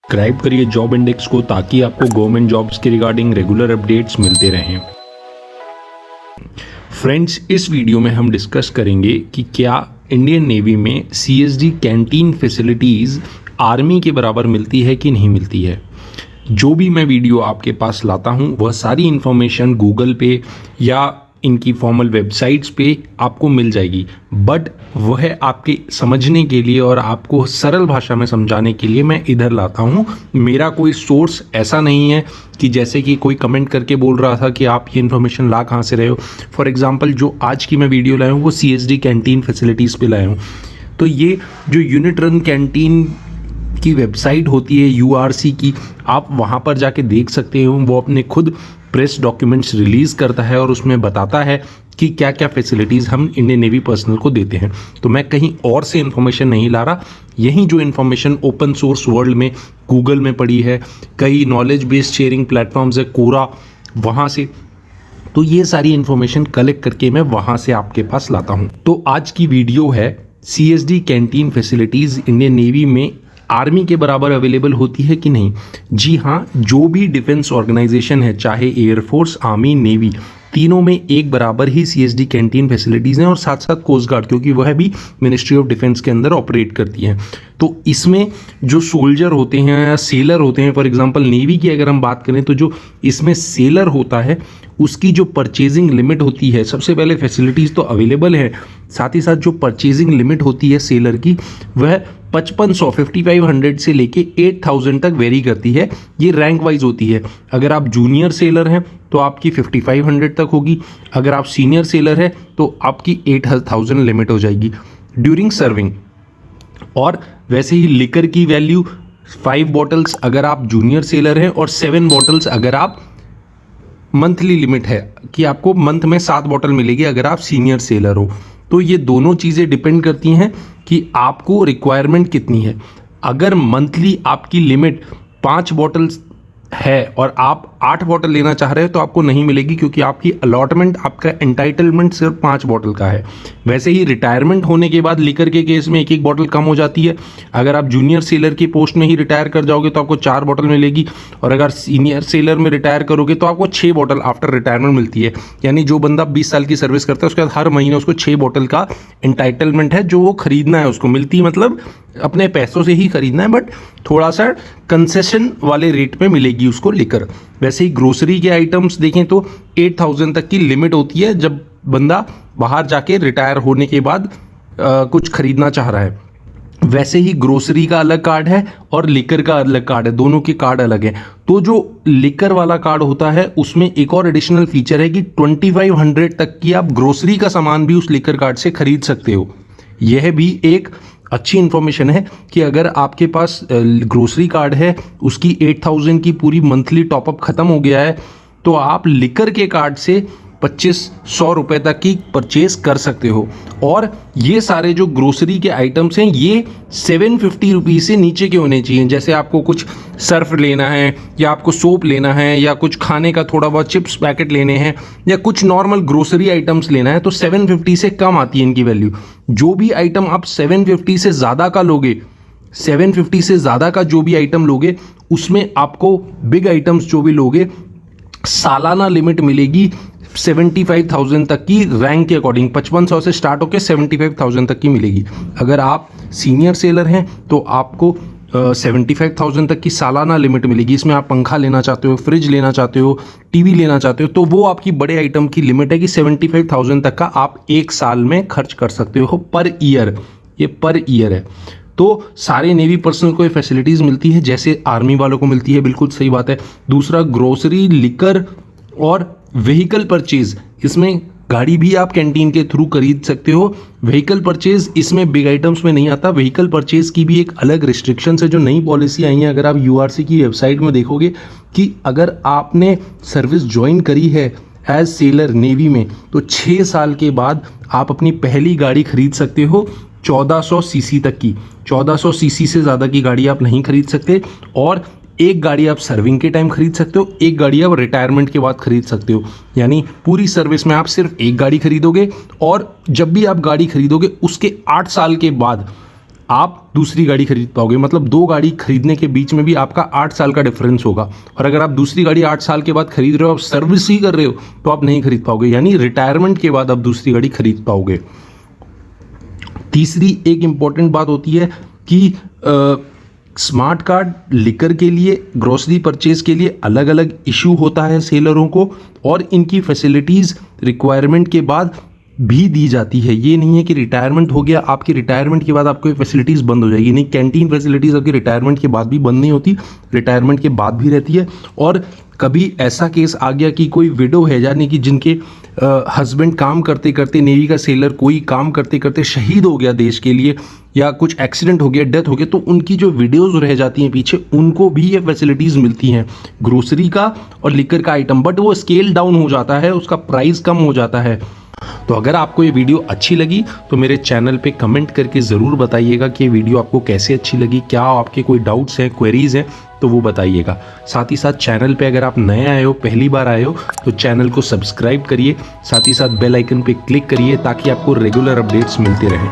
Subscribe करिए job index को ताकि आपको गवर्नमेंट जॉब्स के रिगार्डिंग रेगुलर अपडेट्स मिलते रहें। फ्रेंड्स, इस वीडियो में हम डिस्कस करेंगे कि क्या इंडियन नेवी में सीएसडी कैंटीन फैसिलिटीज़ आर्मी के बराबर मिलती है कि नहीं मिलती है। जो भी मैं वीडियो आपके पास लाता हूं वह सारी इन्फॉर्मेशन गूगल पे या इनकी फॉर्मल वेबसाइट्स पे आपको मिल जाएगी, बट वह आपके समझने के लिए और आपको सरल भाषा में समझाने के लिए मैं इधर लाता हूँ। मेरा कोई सोर्स ऐसा नहीं है कि जैसे कि कोई कमेंट करके बोल रहा था कि आप ये इन्फॉर्मेशन ला कहाँ से रहे हो। फॉर एग्जांपल, जो आज की मैं वीडियो लाया हूँ वो सीएसडी कैंटीन फैसिलिटीज़ पे लाया हूँ। तो ये जो यूनिट रन कैंटीन की वेबसाइट होती है यूआरसी की, आप वहाँ पर जाके देख सकते हो। वो अपने खुद प्रेस डॉक्यूमेंट्स रिलीज़ करता है और उसमें बताता है कि क्या क्या फैसिलिटीज़ हम इंडियन नेवी पर्सनल को देते हैं। तो मैं कहीं और से इन्फॉर्मेशन नहीं ला रहा, यही जो इन्फॉर्मेशन ओपन सोर्स वर्ल्ड में गूगल में पड़ी है, कई नॉलेज बेस्ड शेयरिंग प्लेटफॉर्म्स है कोरा, वहाँ से, तो ये सारी इन्फॉर्मेशन कलेक्ट करके मैं वहाँ से आपके पास लाता हूँ। तो आज की वीडियो है CSD canteen facilities Indian navy में आर्मी के बराबर अवेलेबल होती है कि नहीं। जी हाँ, जो भी डिफेंस ऑर्गेनाइजेशन है, चाहे एयरफोर्स, आर्मी, नेवी, तीनों में एक बराबर ही सीएसडी कैंटीन फैसिलिटीज़ हैं, और साथ साथ कोस्ट गार्ड, क्योंकि वह भी मिनिस्ट्री ऑफ डिफेंस के अंदर ऑपरेट करती है। तो इसमें जो सोल्जर होते हैं या सेलर होते हैं, फॉर एग्जांपल नेवी की अगर हम बात करें तो जो इसमें सेलर होता है उसकी जो परचेजिंग लिमिट होती है, सबसे पहले फैसिलिटीज़ तो अवेलेबल है, साथ ही साथ जो परचेजिंग लिमिट होती है सेलर की वह 5500 से लेके 8000 तक वेरी करती है। ये रैंक वाइज होती है। अगर आप जूनियर सेलर हैं तो आपकी 5500 तक होगी, अगर आप सीनियर सेलर हैं तो आपकी 8000 लिमिट हो जाएगी ड्यूरिंग सर्विंग। और वैसे ही लिकर की वैल्यू 5 बॉटल्स अगर आप जूनियर सेलर हैं और 7 बॉटल्स अगर आप, मंथली लिमिट है कि आपको मंथ में 7 बॉटल मिलेगी अगर आप सीनियर सेलर हो। तो ये दोनों चीज़ें डिपेंड करती हैं कि आपको रिक्वायरमेंट कितनी है। अगर मंथली आपकी लिमिट 5 बॉटल्स है और आप 8 बॉटल लेना चाह रहे हो तो आपको नहीं मिलेगी, क्योंकि आपकी अलॉटमेंट, आपका एंटाइटलमेंट सिर्फ 5 बॉटल का है। वैसे ही रिटायरमेंट होने के बाद लिकर के केस में 1-1 बॉटल कम हो जाती है। अगर आप जूनियर सेलर की पोस्ट में ही रिटायर कर जाओगे तो आपको 4 बॉटल मिलेगी, और अगर सीनियर सेलर में रिटायर करोगे तो आपको 6 बॉटल आफ्टर रिटायरमेंट मिलती है। यानी जो बंदा 20 साल की सर्विस करता है उसके बाद हर महीने उसको 6 बॉटल का एंटाइटलमेंट है जो वो खरीदना है, उसको मिलती, मतलब अपने पैसों से ही खरीदना है, बट थोड़ा सा कंसेशन वाले रेट पे मिलेगी उसको लेकर। वैसे ही ग्रोसरी के आइटम्स देखें तो 8000 तक की लिमिट होती है जब बंदा बाहर जाके रिटायर होने के बाद कुछ खरीदना चाह रहा है। वैसे ही ग्रोसरी का अलग कार्ड है और लिकर का अलग कार्ड है, दोनों के कार्ड अलग हैं। तो जो लिकर वाला कार्ड होता है उसमें एक और एडिशनल फीचर है कि 2500 तक की आप ग्रोसरी का सामान भी उस लिकर कार्ड से खरीद सकते हो। यह भी एक अच्छी इन्फॉर्मेशन है कि अगर आपके पास ग्रोसरी कार्ड है, उसकी 8000 की पूरी मंथली टॉपअप ख़त्म हो गया है, तो आप लिकर के कार्ड से 2500 रुपये तक की परचेज कर सकते हो। और ये सारे जो ग्रोसरी के आइटम्स हैं ये 750 रुपीज़ से नीचे के होने चाहिए। जैसे आपको कुछ सर्फ लेना है, या आपको सोप लेना है, या कुछ खाने का थोड़ा बहुत चिप्स पैकेट लेने हैं, या कुछ नॉर्मल ग्रोसरी आइटम्स लेना है, तो 750 से कम आती है इनकी वैल्यू। जो भी आइटम आप 750 से ज़्यादा का लोगे, 750 से ज़्यादा का जो भी आइटम लोगे, उसमें आपको बिग आइटम्स जो भी लोगे सालाना लिमिट मिलेगी 75,000 तक की, रैंक के अकॉर्डिंग 5500 से स्टार्ट होकर 75,000 तक की मिलेगी। अगर आप सीनियर सेलर हैं तो आपको 75,000 तक की सालाना लिमिट मिलेगी। इसमें आप पंखा लेना चाहते हो, फ्रिज लेना चाहते हो, टीवी लेना चाहते हो, तो वो आपकी बड़े आइटम की लिमिट है कि 75,000 तक का आप एक साल में खर्च कर सकते हो पर ईयर। ये पर ईयर है। तो सारे नेवी पर्सनल को ये फैसिलिटीज़ मिलती है जैसे आर्मी वालों को मिलती है, बिल्कुल सही बात है। दूसरा, ग्रोसरी, लिकर और व्हीकल परचेज, इसमें गाड़ी भी आप कैंटीन के थ्रू खरीद सकते हो। व्हीकल परचेज इसमें बिग आइटम्स में नहीं आता। व्हीकल परचेज की भी एक अलग रिस्ट्रिक्शंस है, जो नई पॉलिसी आई है। अगर आप यूआरसी की वेबसाइट में देखोगे कि अगर आपने सर्विस ज्वाइन करी है एज सेलर नेवी में, तो 6 साल के बाद आप अपनी पहली गाड़ी खरीद सकते हो 1400 सीसी तक की। 1400 सीसी से ज़्यादा की गाड़ी आप नहीं खरीद सकते, और एक गाड़ी आप सर्विंग के टाइम खरीद सकते हो, एक गाड़ी आप रिटायरमेंट के बाद खरीद सकते हो। यानी पूरी सर्विस में आप सिर्फ एक गाड़ी खरीदोगे, और जब भी आप गाड़ी खरीदोगे उसके 8 साल के बाद आप दूसरी गाड़ी खरीद पाओगे। मतलब 2 गाड़ी खरीदने के बीच में भी आपका 8 साल का डिफरेंस होगा। और अगर आप दूसरी गाड़ी 8 साल के बाद खरीद रहे हो, आप सर्विस ही कर रहे हो, तो आप नहीं खरीद पाओगे। यानी रिटायरमेंट के बाद आप दूसरी गाड़ी खरीद पाओगे। तीसरी एक इंपॉर्टेंट बात होती है कि स्मार्ट कार्ड लिकर के लिए, ग्रोसरी परचेज के लिए अलग अलग इशू होता है सेलरों को, और इनकी फैसिलिटीज़ रिक्वायरमेंट के बाद भी दी जाती है। ये नहीं है कि रिटायरमेंट हो गया, आपकी रिटायरमेंट के बाद आपको ये फैसिलिटीज़ बंद हो जाएगी। नहीं, कैंटीन फैसिलिटीज़ आपकी रिटायरमेंट के बाद भी बंद नहीं होती, रिटायरमेंट के बाद भी रहती है। और कभी ऐसा केस आ गया कि कोई विडो है, यानी कि जिनके हस्बैंड काम करते करते, नेवी का सेलर कोई काम करते करते शहीद हो गया देश के लिए, या कुछ एक्सीडेंट हो गया, डेथ हो गया, तो उनकी जो वीडियोस रह जाती हैं पीछे, उनको भी ये फैसिलिटीज़ मिलती हैं, ग्रोसरी का और लिकर का आइटम। बट वो स्केल डाउन हो जाता है, उसका प्राइस कम हो जाता है। तो अगर आपको ये वीडियो अच्छी लगी तो मेरे चैनल पे कमेंट करके ज़रूर बताइएगा कि ये वीडियो आपको कैसे अच्छी लगी। क्या आपके कोई डाउट्स हैं, क्वेरीज़ हैं, तो वो बताइएगा। साथ ही साथ चैनल पे अगर आप नए आए हो, पहली बार आए हो, तो चैनल को सब्सक्राइब करिए। साथ ही साथ बेल आइकन पे क्लिक करिए ताकि आपको रेगुलर अपडेट्स मिलते रहें।